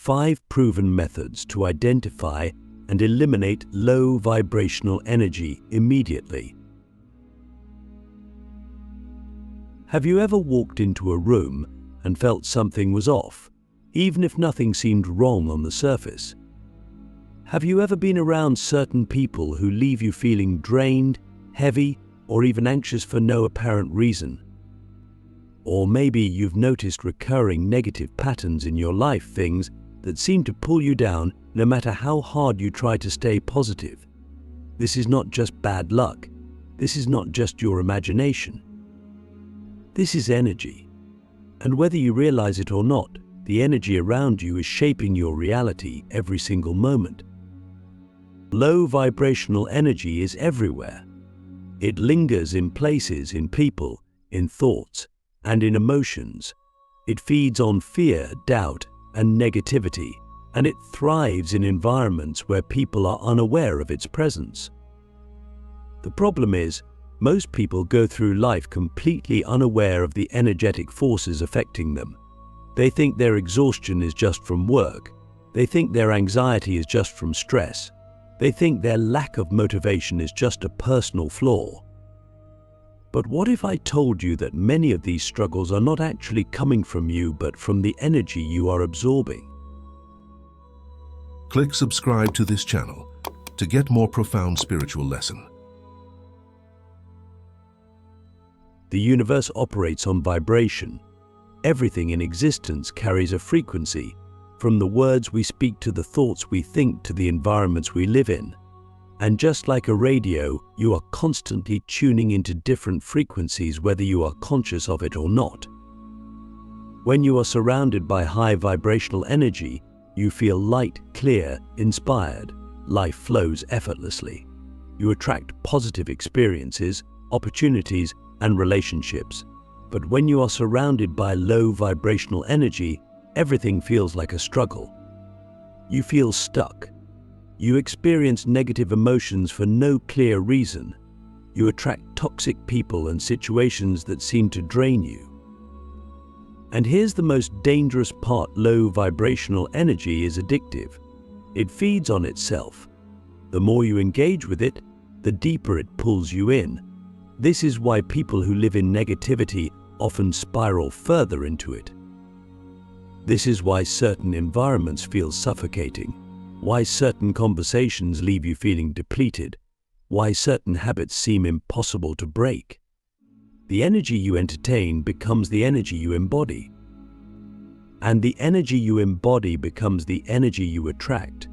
5 proven methods to identify and eliminate low vibrational energy immediately. Have you ever walked into a room and felt something was off, even if nothing seemed wrong on the surface? Have you ever been around certain people who leave you feeling drained, heavy, or even anxious for no apparent reason? Or maybe you've noticed recurring negative patterns in your life, things that seem to pull you down no matter how hard you try to stay positive. This is not just bad luck. This is not just your imagination. This is energy. And whether you realize it or not, the energy around you is shaping your reality every single moment. Low vibrational energy is everywhere. It lingers in places, in people, in thoughts, and in emotions. It feeds on fear, doubt, and negativity, and it thrives in environments where people are unaware of its presence. The problem is, most people go through life completely unaware of the energetic forces affecting them. They think their exhaustion is just from work. They think their anxiety is just from stress. They think their lack of motivation is just a personal flaw. But what if I told you that many of these struggles are not actually coming from you, but from the energy you are absorbing? Click subscribe to this channel to get more profound spiritual lesson. The universe operates on vibration. Everything in existence carries a frequency, from the words we speak to the thoughts we think to the environments we live in. And just like a radio, you are constantly tuning into different frequencies whether you are conscious of it or not. When you are surrounded by high vibrational energy, you feel light, clear, inspired. Life flows effortlessly. You attract positive experiences, opportunities, and relationships. But when you are surrounded by low vibrational energy, everything feels like a struggle. You feel stuck. You experience negative emotions for no clear reason. You attract toxic people and situations that seem to drain you. And here's the most dangerous part: low vibrational energy is addictive. It feeds on itself. The more you engage with it, the deeper it pulls you in. This is why people who live in negativity often spiral further into it. This is why certain environments feel suffocating, why certain conversations leave you feeling depleted, why certain habits seem impossible to break. The energy you entertain becomes the energy you embody. And the energy you embody becomes the energy you attract.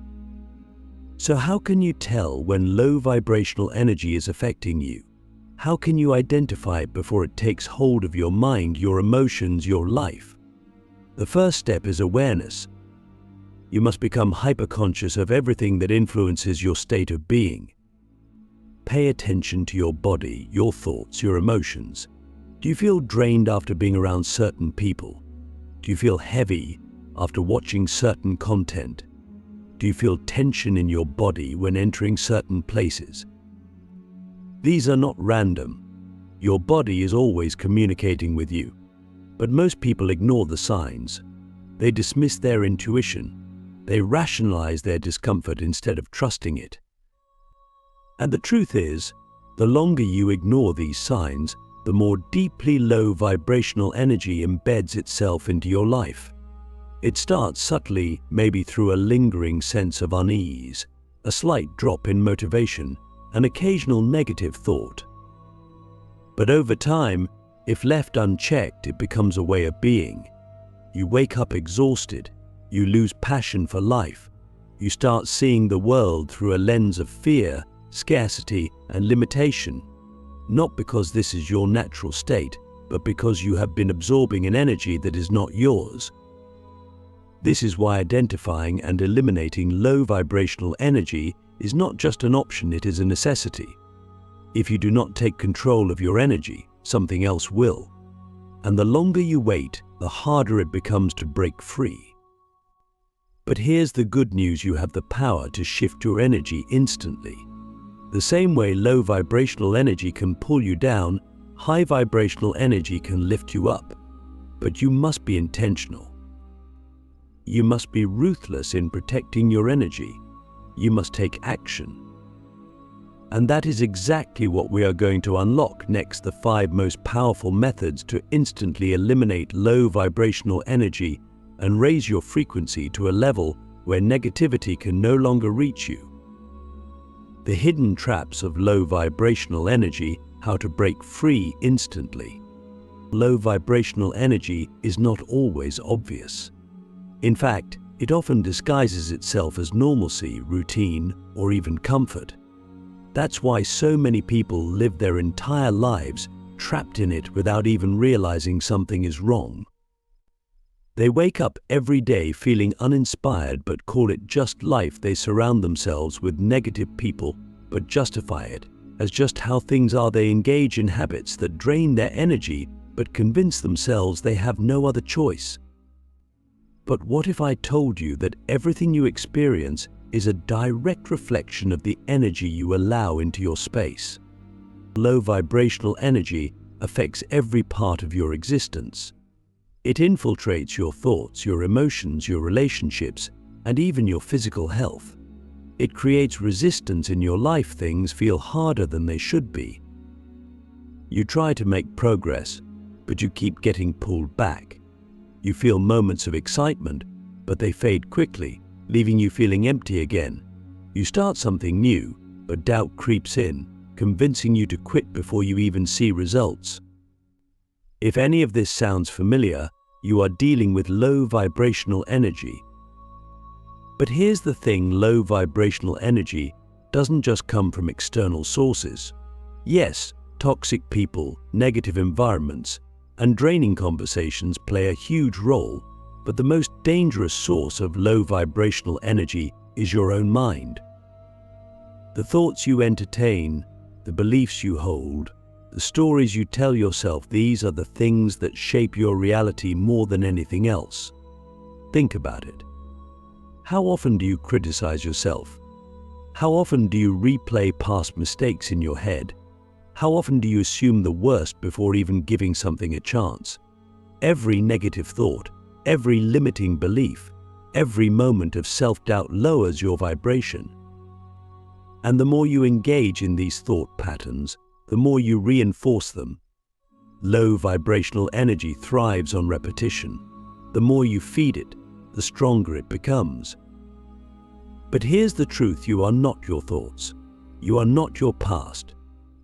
So how can you tell when low vibrational energy is affecting you? How can you identify it before it takes hold of your mind, your emotions, your life? The first step is awareness. You must become hyperconscious of everything that influences your state of being. Pay attention to your body, your thoughts, your emotions. Do you feel drained after being around certain people? Do you feel heavy after watching certain content? Do you feel tension in your body when entering certain places? These are not random. Your body is always communicating with you. But most people ignore the signs. They dismiss their intuition. They rationalize their discomfort instead of trusting it. And the truth is, the longer you ignore these signs, the more deeply low vibrational energy embeds itself into your life. It starts subtly, maybe through a lingering sense of unease, a slight drop in motivation, an occasional negative thought. But over time, if left unchecked, it becomes a way of being. You wake up exhausted. You lose passion for life. You start seeing the world through a lens of fear, scarcity, and limitation. Not because this is your natural state, but because you have been absorbing an energy that is not yours. This is why identifying and eliminating low vibrational energy is not just an option, it is a necessity. If you do not take control of your energy, something else will. And the longer you wait, the harder it becomes to break free. But here's the good news: you have the power to shift your energy instantly. The same way low vibrational energy can pull you down, high vibrational energy can lift you up. But you must be intentional. You must be ruthless in protecting your energy. You must take action. And that is exactly what we are going to unlock next, the 5 most powerful methods to instantly eliminate low vibrational energy and raise your frequency to a level where negativity can no longer reach you. The hidden traps of low vibrational energy, how to break free instantly. Low vibrational energy is not always obvious. In fact, it often disguises itself as normalcy, routine, or even comfort. That's why so many people live their entire lives trapped in it without even realizing something is wrong. They wake up every day feeling uninspired but call it just life. They surround themselves with negative people but justify it as just how things are. They engage in habits that drain their energy but convince themselves they have no other choice. But what if I told you that everything you experience is a direct reflection of the energy you allow into your space? Low vibrational energy affects every part of your existence. It infiltrates your thoughts, your emotions, your relationships, and even your physical health. It creates resistance in your life. Things feel harder than they should be. You try to make progress, but you keep getting pulled back. You feel moments of excitement, but they fade quickly, leaving you feeling empty again. You start something new, but doubt creeps in, convincing you to quit before you even see results. If any of this sounds familiar, you are dealing with low vibrational energy. But here's the thing, low vibrational energy doesn't just come from external sources. Yes, toxic people, negative environments, and draining conversations play a huge role, but the most dangerous source of low vibrational energy is your own mind. The thoughts you entertain, the beliefs you hold, the stories you tell yourself, these are the things that shape your reality more than anything else. Think about it. How often do you criticize yourself? How often do you replay past mistakes in your head? How often do you assume the worst before even giving something a chance? Every negative thought, every limiting belief, every moment of self-doubt lowers your vibration. And the more you engage in these thought patterns, the more you reinforce them. Low vibrational energy thrives on repetition. The more you feed it, the stronger it becomes. But here's the truth: you are not your thoughts. You are not your past.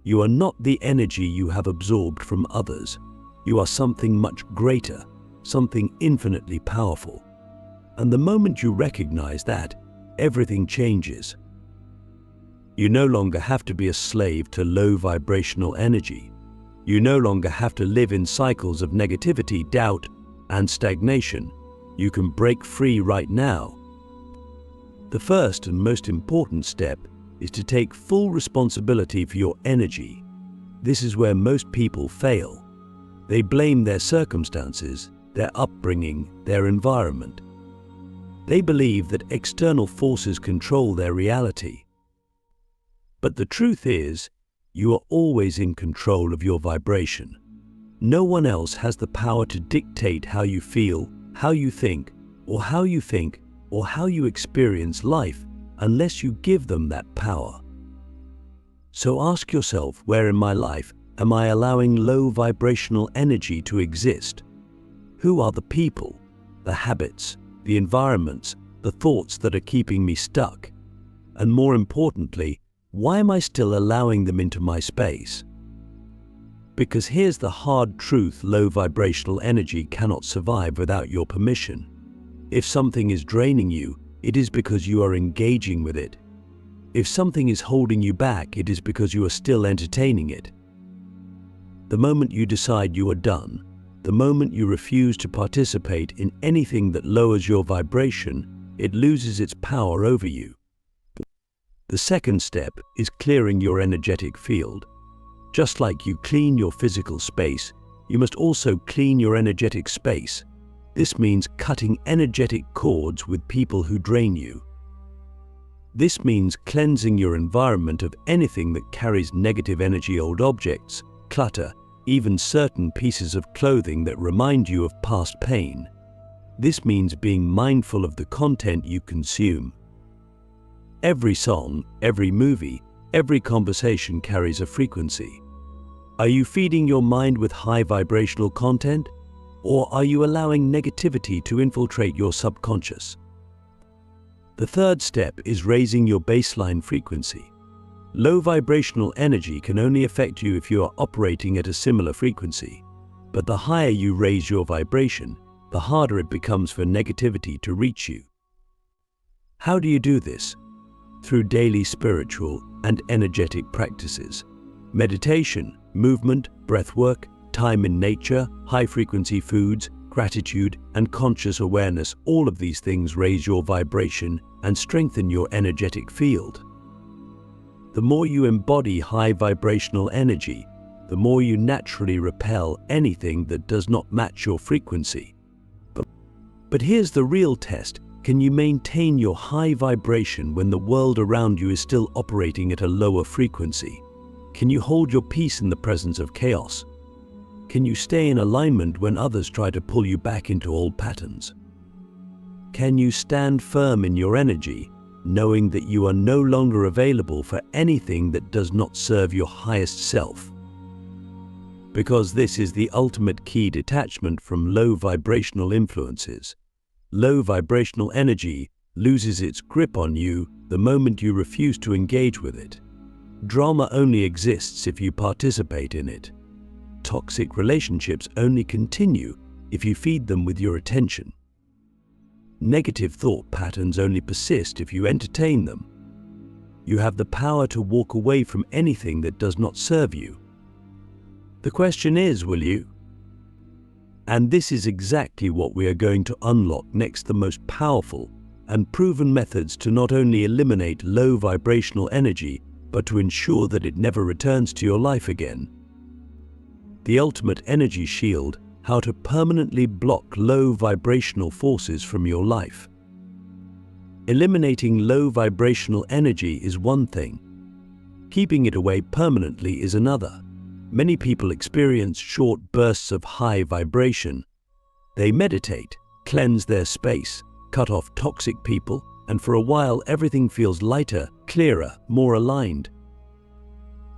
You are not the energy you have absorbed from others. You are something much greater, something infinitely powerful. And the moment you recognize that, everything changes. You no longer have to be a slave to low vibrational energy. You no longer have to live in cycles of negativity, doubt, and stagnation. You can break free right now. The first and most important step is to take full responsibility for your energy. This is where most people fail. They blame their circumstances, their upbringing, their environment. They believe that external forces control their reality. But the truth is, you are always in control of your vibration. No one else has the power to dictate how you feel, how you think, or how you experience life unless you give them that power. So ask yourself, where in my life am I allowing low vibrational energy to exist? Who are the people, the habits, the environments, the thoughts that are keeping me stuck? And more importantly, why am I still allowing them into my space? Because here's the hard truth: low vibrational energy cannot survive without your permission. If something is draining you, it is because you are engaging with it. If something is holding you back, it is because you are still entertaining it. The moment you decide you are done, the moment you refuse to participate in anything that lowers your vibration, it loses its power over you. The second step is clearing your energetic field. Just like you clean your physical space, you must also clean your energetic space. This means cutting energetic cords with people who drain you. This means cleansing your environment of anything that carries negative energy: old objects, clutter, even certain pieces of clothing that remind you of past pain. This means being mindful of the content you consume. Every song, every movie, every conversation carries a frequency. Are you feeding your mind with high vibrational content, or are you allowing negativity to infiltrate your subconscious? The third step is raising your baseline frequency. Low vibrational energy can only affect you if you are operating at a similar frequency, but the higher you raise your vibration, the harder it becomes for negativity to reach you. How do you do this? Through daily spiritual and energetic practices. Meditation, movement, breathwork, time in nature, high-frequency foods, gratitude, and conscious awareness, all of these things raise your vibration and strengthen your energetic field. The more you embody high vibrational energy, the more you naturally repel anything that does not match your frequency. But here's the real test. Can you maintain your high vibration when the world around you is still operating at a lower frequency? Can you hold your peace in the presence of chaos? Can you stay in alignment when others try to pull you back into old patterns? Can you stand firm in your energy, knowing that you are no longer available for anything that does not serve your highest self? Because this is the ultimate key: detachment from low vibrational influences. Low vibrational energy loses its grip on you the moment you refuse to engage with it. Drama only exists if you participate in it. Toxic relationships only continue if you feed them with your attention. Negative thought patterns only persist if you entertain them. You have the power to walk away from anything that does not serve you. The question is, will you? And this is exactly what we are going to unlock next: the most powerful and proven methods to not only eliminate low vibrational energy, but to ensure that it never returns to your life again. The ultimate energy shield: how to permanently block low vibrational forces from your life. Eliminating low vibrational energy is one thing. Keeping it away permanently is another. Many people experience short bursts of high vibration. They meditate, cleanse their space, cut off toxic people, and for a while everything feels lighter, clearer, more aligned.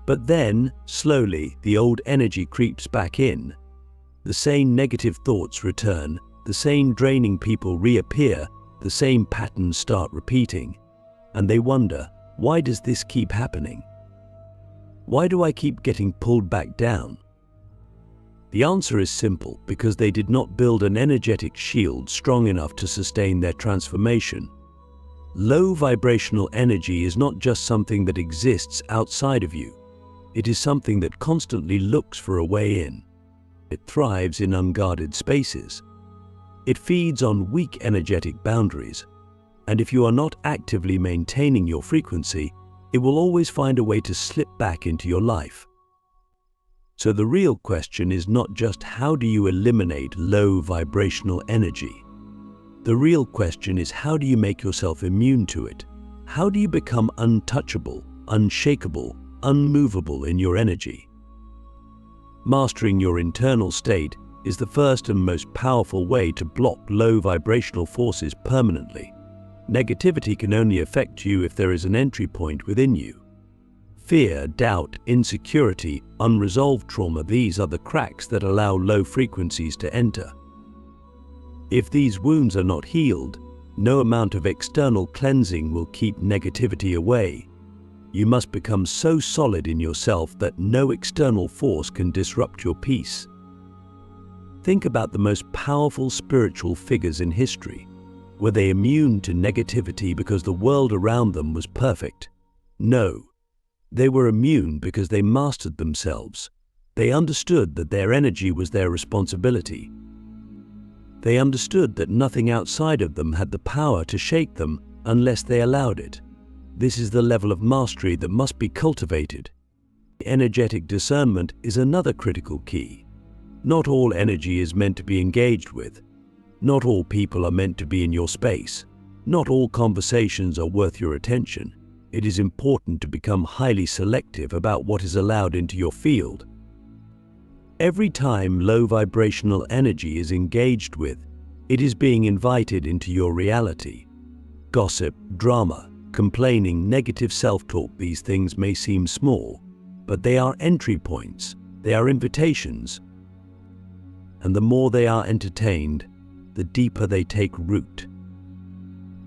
But then, slowly, the old energy creeps back in. The same negative thoughts return, the same draining people reappear, the same patterns start repeating. And they wonder, why does this keep happening? Why do I keep getting pulled back down? The answer is simple: because they did not build an energetic shield strong enough to sustain their transformation. Low vibrational energy is not just something that exists outside of you. It is something that constantly looks for a way in. It thrives in unguarded spaces. It feeds on weak energetic boundaries. And if you are not actively maintaining your frequency, it will always find a way to slip back into your life. So the real question is not just how do you eliminate low vibrational energy. The real question is, how do you make yourself immune to it? How do you become untouchable, unshakable, unmovable in your energy? Mastering your internal state is the first and most powerful way to block low vibrational forces permanently. Negativity can only affect you if there is an entry point within you. Fear, doubt, insecurity, unresolved trauma, these are the cracks that allow low frequencies to enter. If these wounds are not healed, no amount of external cleansing will keep negativity away. You must become so solid in yourself that no external force can disrupt your peace. Think about the most powerful spiritual figures in history. Were they immune to negativity because the world around them was perfect? No. They were immune because they mastered themselves. They understood that their energy was their responsibility. They understood that nothing outside of them had the power to shake them unless they allowed it. This is the level of mastery that must be cultivated. Energetic discernment is another critical key. Not all energy is meant to be engaged with. Not all people are meant to be in your space. Not all conversations are worth your attention. It is important to become highly selective about what is allowed into your field. Every time low vibrational energy is engaged with, It is being invited into your reality. Gossip, drama, complaining, negative self-talk, these things may seem small, but they are entry points, they are invitations. And the more they are entertained, the deeper they take root.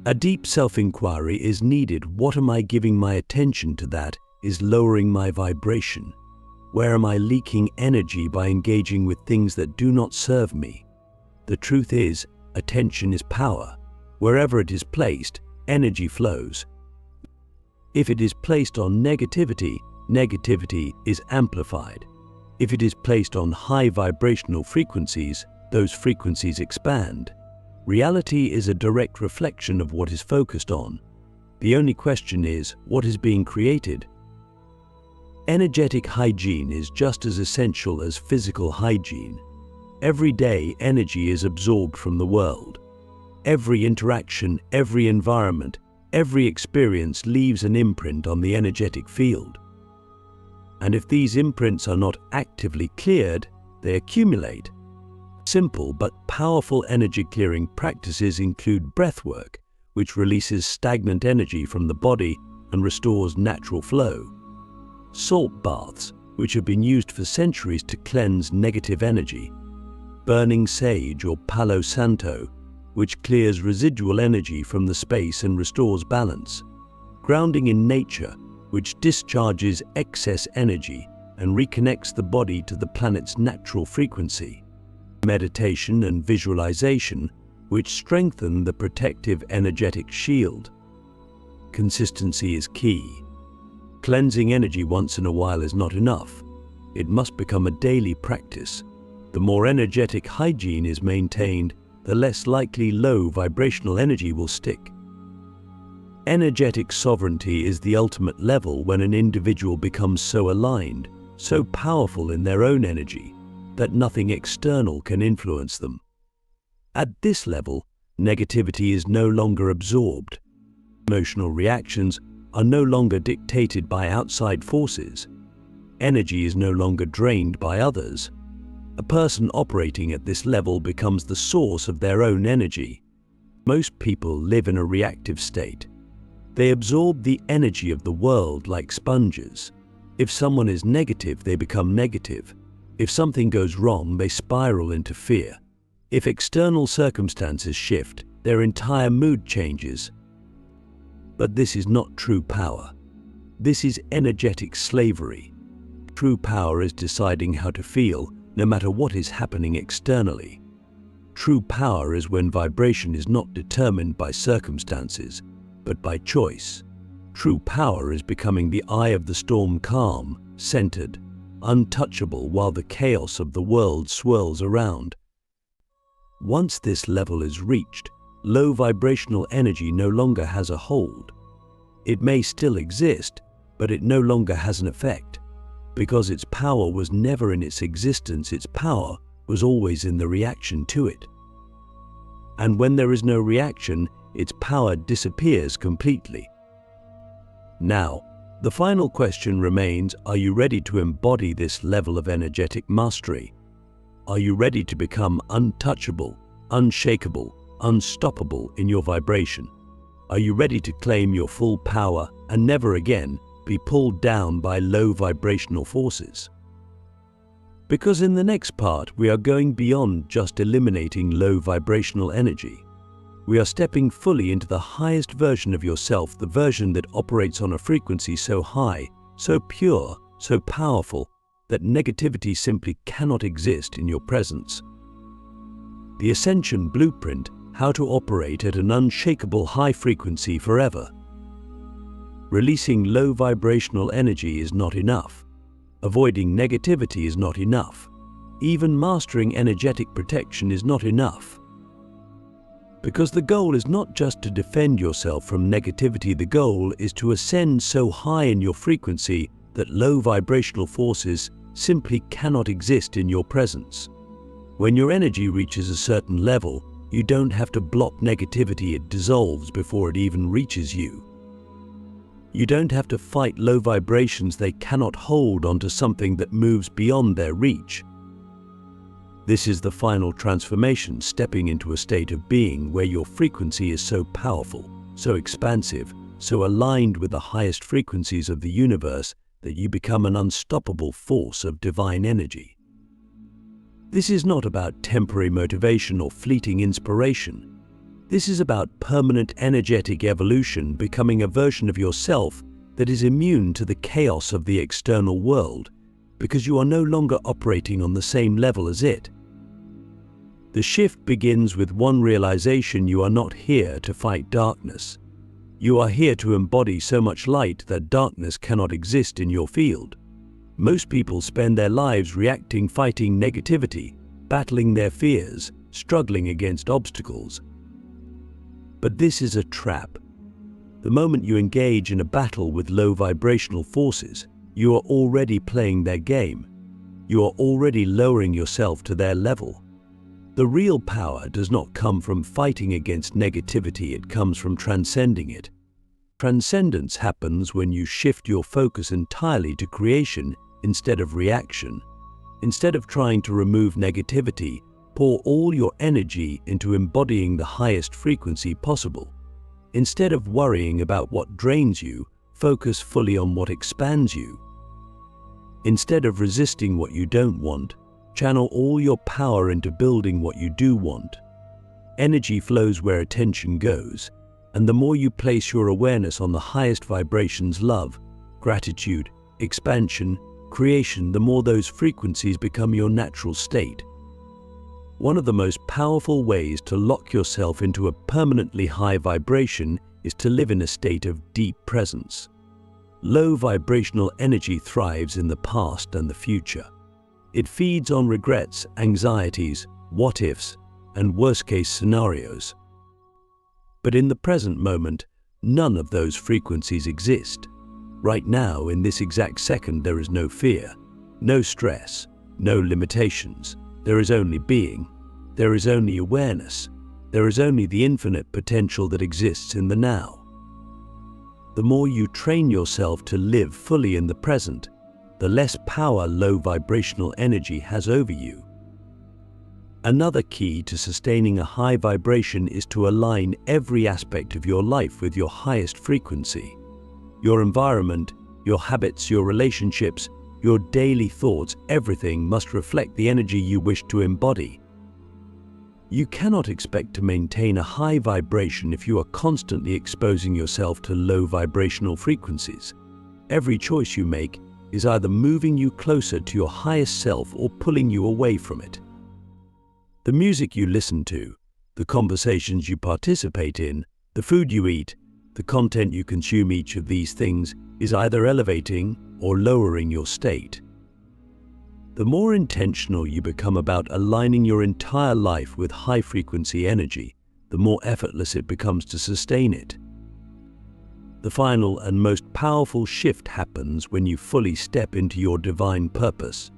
A deep self-inquiry is needed. What am I giving my attention to that is lowering my vibration? Where am I leaking energy by engaging with things that do not serve me? The truth is, attention is power. Wherever it is placed, energy flows. If it is placed on negativity, negativity is amplified. If it is placed on high vibrational frequencies, those frequencies expand. Reality is a direct reflection of what is focused on. The only question is, what is being created? Energetic hygiene is just as essential as physical hygiene. Every day, energy is absorbed from the world. Every interaction, every environment, every experience leaves an imprint on the energetic field. And if these imprints are not actively cleared, they accumulate. Simple but powerful energy clearing practices include breathwork, which releases stagnant energy from the body and restores natural flow. Salt baths, which have been used for centuries to cleanse negative energy. Burning sage or Palo Santo, which clears residual energy from the space and restores balance. Grounding in nature, which discharges excess energy and reconnects the body to the planet's natural frequency. Meditation and visualization, which strengthen the protective energetic shield. Consistency is key. Cleansing energy once in a while is not enough. It must become a daily practice. The more energetic hygiene is maintained, the less likely low vibrational energy will stick. Energetic sovereignty is the ultimate level when an individual becomes so aligned, so powerful in their own energy, that nothing external can influence them. At this level, negativity is no longer absorbed. Emotional reactions are no longer dictated by outside forces. Energy is no longer drained by others. A person operating at this level becomes the source of their own energy. Most people live in a reactive state. They absorb the energy of the world like sponges. If someone is negative, they become negative. If something goes wrong, they spiral into fear. If external circumstances shift, their entire mood changes. But this is not true power. This is energetic slavery. True power is deciding how to feel, no matter what is happening externally. True power is when vibration is not determined by circumstances, but by choice. True power is becoming the eye of the storm, calm, centered, untouchable while the chaos of the world swirls around. Once this level is reached, low vibrational energy no longer has a hold. It may still exist, but it no longer has an effect. Because its power was never in its existence, its power was always in the reaction to it. And when there is no reaction, its power disappears completely. Now, the final question remains, are you ready to embody this level of energetic mastery? Are you ready to become untouchable, unshakable, unstoppable in your vibration? Are you ready to claim your full power and never again be pulled down by low vibrational forces? Because in the next part, we are going beyond just eliminating low vibrational energy. We are stepping fully into the highest version of yourself, the version that operates on a frequency so high, so pure, so powerful, that negativity simply cannot exist in your presence. The Ascension Blueprint: How to Operate at an Unshakable High Frequency Forever. Releasing low vibrational energy is not enough. Avoiding negativity is not enough. Even mastering energetic protection is not enough. Because the goal is not just to defend yourself from negativity, the goal is to ascend so high in your frequency that low vibrational forces simply cannot exist in your presence. When your energy reaches a certain level, you don't have to block negativity, it dissolves before it even reaches you. You don't have to fight low vibrations, they cannot hold onto something that moves beyond their reach. This is the final transformation, stepping into a state of being where your frequency is so powerful, so expansive, so aligned with the highest frequencies of the universe that you become an unstoppable force of divine energy. This is not about temporary motivation or fleeting inspiration. This is about permanent energetic evolution, becoming a version of yourself that is immune to the chaos of the external world, because you are no longer operating on the same level as it. The shift begins with one realization: you are not here to fight darkness. You are here to embody so much light that darkness cannot exist in your field. Most people spend their lives reacting, fighting negativity, battling their fears, struggling against obstacles. But this is a trap. The moment you engage in a battle with low vibrational forces, you are already playing their game. You are already lowering yourself to their level. The real power does not come from fighting against negativity, it comes from transcending it. Transcendence happens when you shift your focus entirely to creation instead of reaction. Instead of trying to remove negativity, pour all your energy into embodying the highest frequency possible. Instead of worrying about what drains you, focus fully on what expands you. Instead of resisting what you don't want, channel all your power into building what you do want. Energy flows where attention goes, and the more you place your awareness on the highest vibrations, love, gratitude, expansion, creation, the more those frequencies become your natural state. One of the most powerful ways to lock yourself into a permanently high vibration is to live in a state of deep presence. Low vibrational energy thrives in the past and the future. It feeds on regrets, anxieties, what-ifs, and worst-case scenarios. But in the present moment, none of those frequencies exist. Right now, in this exact second, there is no fear, no stress, no limitations. There is only being. There is only awareness. There is only the infinite potential that exists in the now. The more you train yourself to live fully in the present, the less power low vibrational energy has over you. Another key to sustaining a high vibration is to align every aspect of your life with your highest frequency. Your environment, your habits, your relationships, your daily thoughts, everything must reflect the energy you wish to embody. You cannot expect to maintain a high vibration if you are constantly exposing yourself to low vibrational frequencies. Every choice you make is either moving you closer to your highest self or pulling you away from it. The music you listen to, the conversations you participate in, the food you eat, the content you consume, each of these things is either elevating or lowering your state. The more intentional you become about aligning your entire life with high-frequency energy, the more effortless it becomes to sustain it. The final and most powerful shift happens when you fully step into your divine purpose.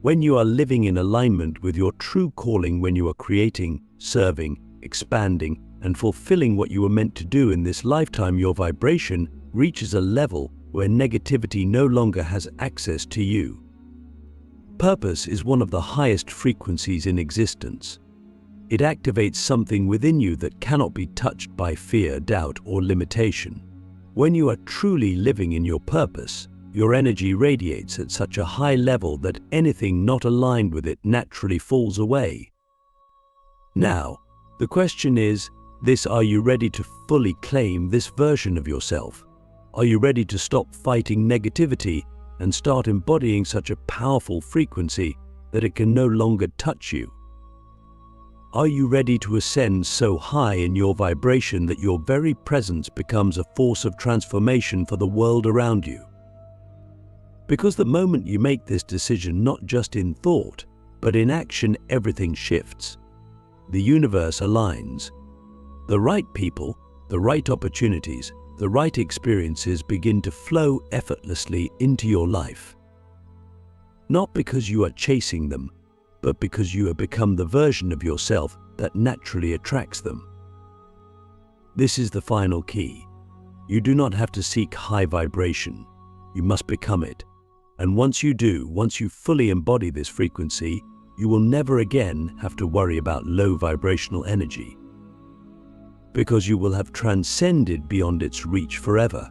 When you are living in alignment with your true calling, when you are creating, serving, expanding, and fulfilling what you were meant to do in this lifetime, your vibration reaches a level where negativity no longer has access to you. Purpose is one of the highest frequencies in existence. It activates something within you that cannot be touched by fear, doubt, or limitation. When you are truly living in your purpose, your energy radiates at such a high level that anything not aligned with it naturally falls away. Now, the question is this: are you ready to fully claim this version of yourself? Are you ready to stop fighting negativity and start embodying such a powerful frequency that it can no longer touch you? Are you ready to ascend so high in your vibration that your very presence becomes a force of transformation for the world around you? Because the moment you make this decision, not just in thought, but in action, everything shifts. The universe aligns. The right people, the right opportunities, the right experiences begin to flow effortlessly into your life. Not because you are chasing them, but because you have become the version of yourself that naturally attracts them. This is the final key. You do not have to seek high vibration. You must become it. And once you do, once you fully embody this frequency, you will never again have to worry about low vibrational energy, because you will have transcended beyond its reach forever.